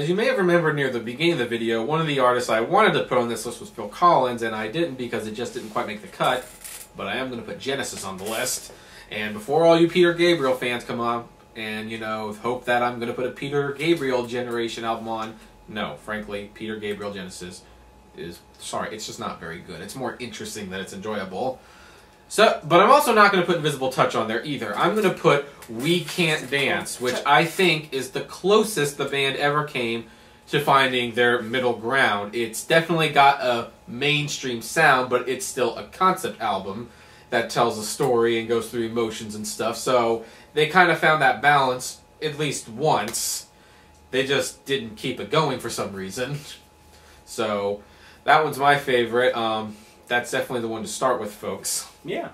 as you may have remembered near the beginning of the video, one of the artists I wanted to put on this list was Phil Collins, and I didn't because it just didn't quite make the cut. But I am going to put Genesis on the list. And before all you Peter Gabriel fans come on and, you know, hope that I'm going to put a Peter Gabriel Generation album on, no, frankly, Peter Gabriel Genesis is, sorry, it's just not very good. It's more interesting than it's enjoyable. So, but I'm also not going to put Invisible Touch on there either. I'm going to put We Can't Dance, which I think is the closest the band ever came to finding their middle ground. It's definitely got a mainstream sound, but it's still a concept album that tells a story and goes through emotions and stuff. So they kind of found that balance at least once. They just didn't keep it going for some reason. So that one's my favorite. That's definitely the one to start with, folks. Yeah.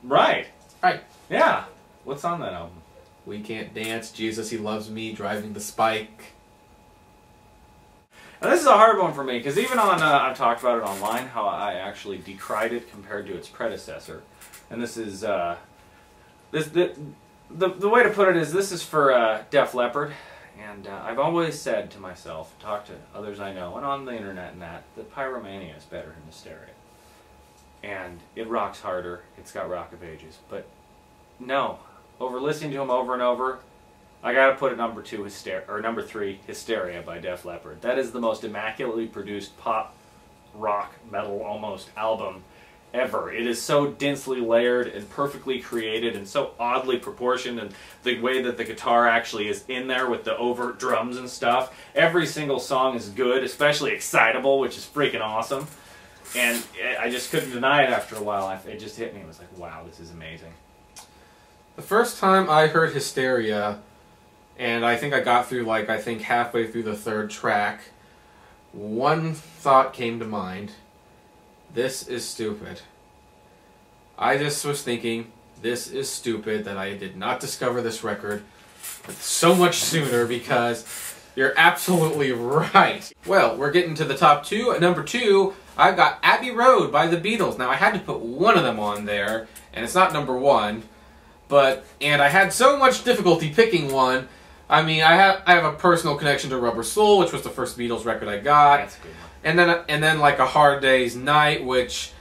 Right. Right. Yeah. What's on that album? We Can't Dance, Jesus He Loves Me, Driving the Spike. Now, this is a hard one for me, because even on, I've talked about it online, how I actually decried it compared to its predecessor. And this is, the way to put it is, this is for Def Leppard. And I've always said to myself, talk to others I know, and on the internet and that Pyromania is better than Hysteria. And it rocks harder, it's got Rock of Ages. But no, over listening to them over and over, I gotta put it number 3, Hysteria by Def Leppard. That is the most immaculately produced pop, rock, metal, almost album ever. It is so densely layered and perfectly created and so oddly proportioned, and the way that the guitar actually is in there with the overt drums and stuff. Every single song is good, especially Excitable, which is freaking awesome. And I just couldn't deny it after a while. It just hit me. It was like, wow, this is amazing. The first time I heard Hysteria, and I think I got through, like, I think halfway through the 3rd track, one thought came to mind. This is stupid. I just was thinking, this is stupid that I did not discover this record so much sooner, because you're absolutely right. Well, we're getting to the top 2. At number 2, I've got Abbey Road by the Beatles. Now, I had to put one of them on there, and it's not number 1. And I had so much difficulty picking one. I mean, I have a personal connection to Rubber Soul, which was the first Beatles record I got. That's a good one. And then like A Hard Day's Night, which,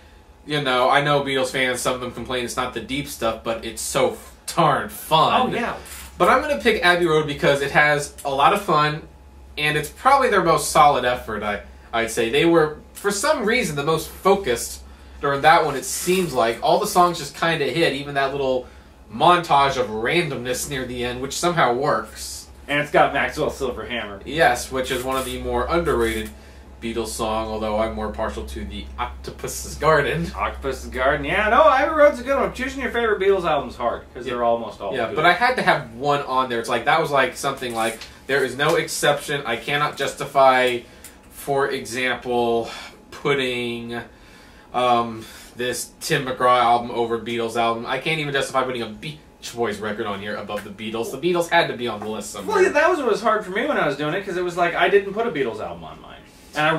you know, I know Beatles fans, some of them complain it's not the deep stuff, but it's so darn fun. Oh, yeah. But I'm going to pick Abbey Road because it has a lot of fun, and it's probably their most solid effort, I'd say. They were, for some reason, the most focused during that one, it seems like. All the songs just kind of hit, even that little montage of randomness near the end, which somehow works. And it's got Maxwell Silverhammer. Yes, which is one of the more underrated Beatles song, although I'm more partial to the Octopus's Garden. Octopus's Garden, yeah, no, Abbey Road's a good one. Choosing your favorite Beatles album's hard, because they're almost all good. But I had to have one on there. It's like, that was like something like, there is no exception. I cannot justify, for example, putting this Tim McGraw album over Beatles album. I can't even justify putting a Beach Boys record on here above the Beatles. The Beatles had to be on the list somewhere. Well, yeah, that was what was hard for me when I was doing it, because it was like, I didn't put a Beatles album on mine. And I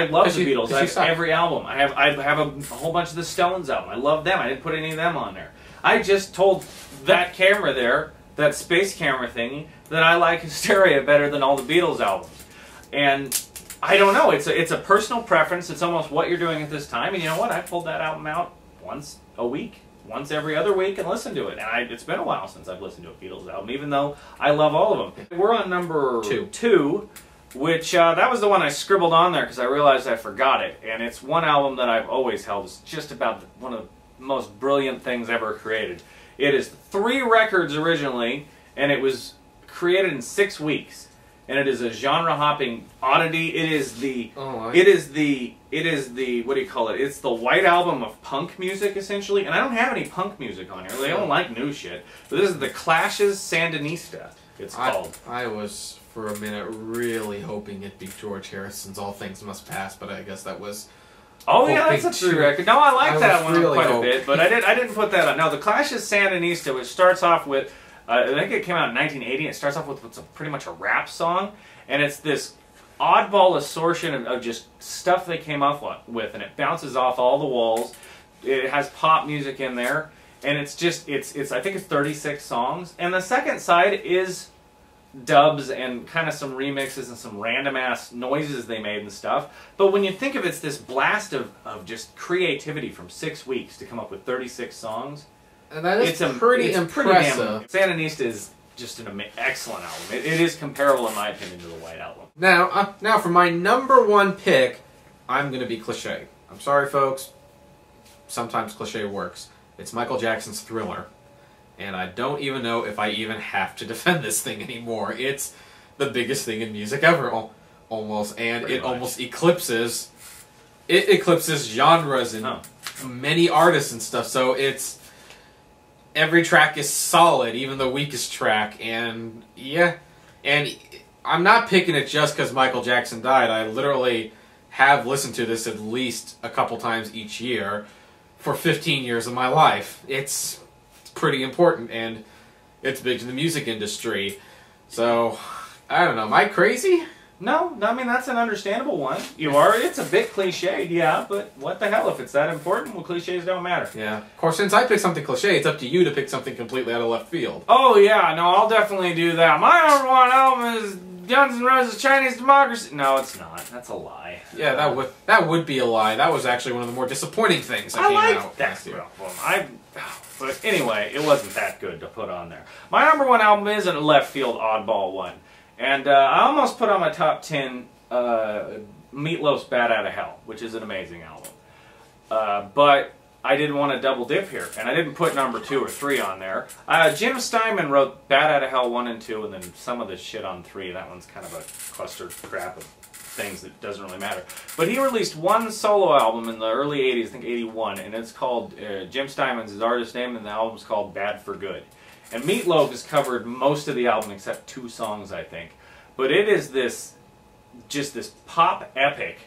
love the Beatles. I have every album. I have a whole bunch of the Stones album. I love them. I didn't put any of them on there. I just told that camera there, that space camera thingy, that I like Hysteria better than all the Beatles albums. And I don't know. It's a personal preference. It's almost what you're doing at this time. And you know what? I pulled that album out once a week, once every other week, and listened to it. And it's been a while since I've listened to a Beatles album, even though I love all of them. We're on number 2. Which, that was the one I scribbled on there because I realized I forgot it. And it's one album that I've always held as just about one of the most brilliant things ever created. It is 3 records originally, and it was created in 6 weeks. And it is a genre-hopping oddity. It is the, what do you call it? It's the White Album of punk music, essentially. And I don't have any punk music on here. They don't like new shit. But this is the Clash's Sandinista, it's called. I was, for a minute, really hoping it'd be George Harrison's All Things Must Pass, but I guess that was... Oh yeah, that's a 3 record. No, I like that one really quite a bit, but I didn't put that on. Now, the Clash's Sandinista, which starts off with... I think it came out in 1980. It starts off with what's pretty much a rap song, and it's this oddball assortment of just stuff they came up with, and it bounces off all the walls. It has pop music in there, and it's just I think it's 36 songs. And the second side is dubs and kind of some remixes and some random ass noises they made and stuff. But when you think of it, it's this blast of just creativity from 6 weeks to come up with 36 songs. And that is pretty impressive. Sandinista is just an excellent album. It is comparable, in my opinion, to the White Album. Now for my #1 pick, I'm going to be cliche. I'm sorry, folks. Sometimes cliche works. It's Michael Jackson's Thriller. And I don't even know if I even have to defend this thing anymore. It's the biggest thing in music ever, almost. And it almost eclipses genres and many artists and stuff. So it's... every track is solid, even the weakest track. And, yeah. And I'm not picking it just because Michael Jackson died. I literally have listened to this at least a couple times each year for 15 years of my life. It's pretty important, and it's big to the music industry. So, I don't know. Am I crazy? No, I mean, that's an understandable one. You are. It's a bit cliched, yeah, but what the hell? If it's that important, well, cliches don't matter. Yeah. Of course, since I picked something cliche, it's up to you to pick something completely out of left field. Oh, yeah. No, I'll definitely do that. My #1 album is Guns N' Roses' Chinese Democracy. No, it's not. That's a lie. Yeah, that would be a lie. That was actually one of the more disappointing things that came out last year. But anyway, it wasn't that good to put on there. My #1 album is a left field oddball one. And I almost put on my top 10 Meatloaf's Bat Outta Hell, which is an amazing album. But I didn't want to double dip here, and I didn't put #2 or 3 on there. Jim Steinman wrote Bat Outta Hell 1 and 2, and then some of the shit on 3. That one's kind of a cluster crap of things that doesn't really matter. But he released one solo album in the early 80s, I think 81, and it's called, Jim Steinman's his artist name, and the album's called Bad for Good. And Meatloaf has covered most of the album except 2 songs, I think. But it is just this pop epic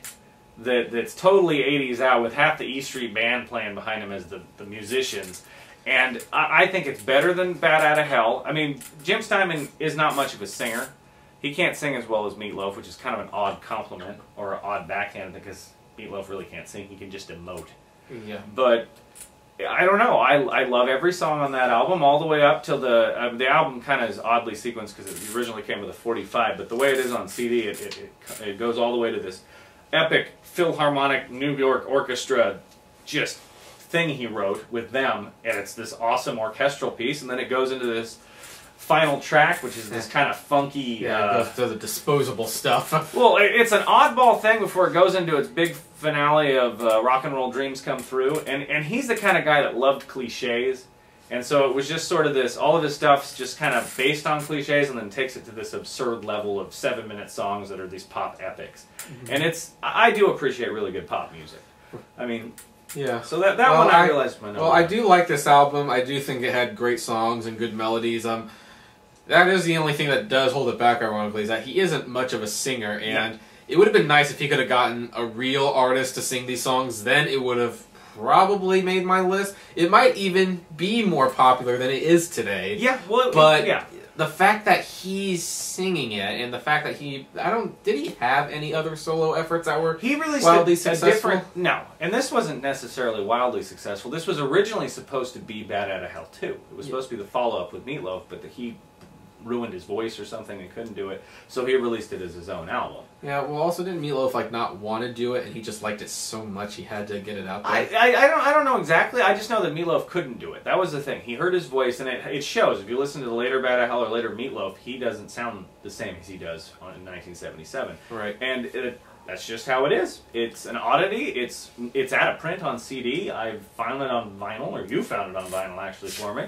that's totally 80s out, with half the E Street Band playing behind him as the musicians. And I think it's better than Bat Outta Hell. I mean, Jim Steinman is not much of a singer. He can't sing as well as Meatloaf, which is kind of an odd compliment, or an odd backhand, because Meatloaf really can't sing. He can just emote. Yeah. But I don't know. I love every song on that album, all the way up till the album kind of is oddly sequenced because it originally came with a 45, but the way it is on CD, it goes all the way to this epic Philharmonic New York Orchestra just thing he wrote with them, and it's this awesome orchestral piece, and then it goes into this final track, which is this kind of funky... Yeah, it goes to the disposable stuff. Well, it's an oddball thing before it goes into its big finale of Rock and Roll Dreams Come Through, and he's the kind of guy that loved cliches, and so it was just sort of this, all of his stuff's just kind of based on cliches, and then takes it to this absurd level of 7-minute songs that are these pop epics. Mm-hmm. And I do appreciate really good pop music. I mean... Yeah. So that one I realized my number. Well, I do like this album. I do think it had great songs and good melodies. That is the only thing that does hold it back, ironically, is that he isn't much of a singer, and it would have been nice if he could have gotten a real artist to sing these songs. Then it would have probably made my list. It might even be more popular than it is today. Yeah, well, but the fact that he's singing it, and the fact that did he have any other solo efforts that were wildly successful? No, and this wasn't necessarily wildly successful. This was originally supposed to be Bat Outta Hell 2. It was supposed to be the follow-up with Meatloaf, but he ruined his voice or something and couldn't do it, so he released it as his own album. Yeah, well, also didn't Meatloaf not want to do it, and he just liked it so much he had to get it out there? I don't know exactly. I just know that Meatloaf couldn't do it. That was the thing. He hurt his voice, and it shows. If you listen to the later Bat Outta Hell or later Meatloaf, he doesn't sound the same as he does in 1977. Right. And that's just how it is. It's an oddity. It's out of print on CD. I found it on vinyl, or you found it on vinyl actually for me.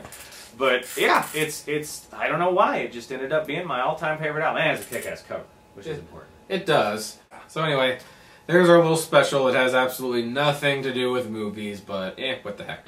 But yeah, it's I don't know why, it just ended up being my all-time favorite album. And it has a kick-ass cover, which is important. It does. So anyway, there's our little special. It has absolutely nothing to do with movies, but what the heck.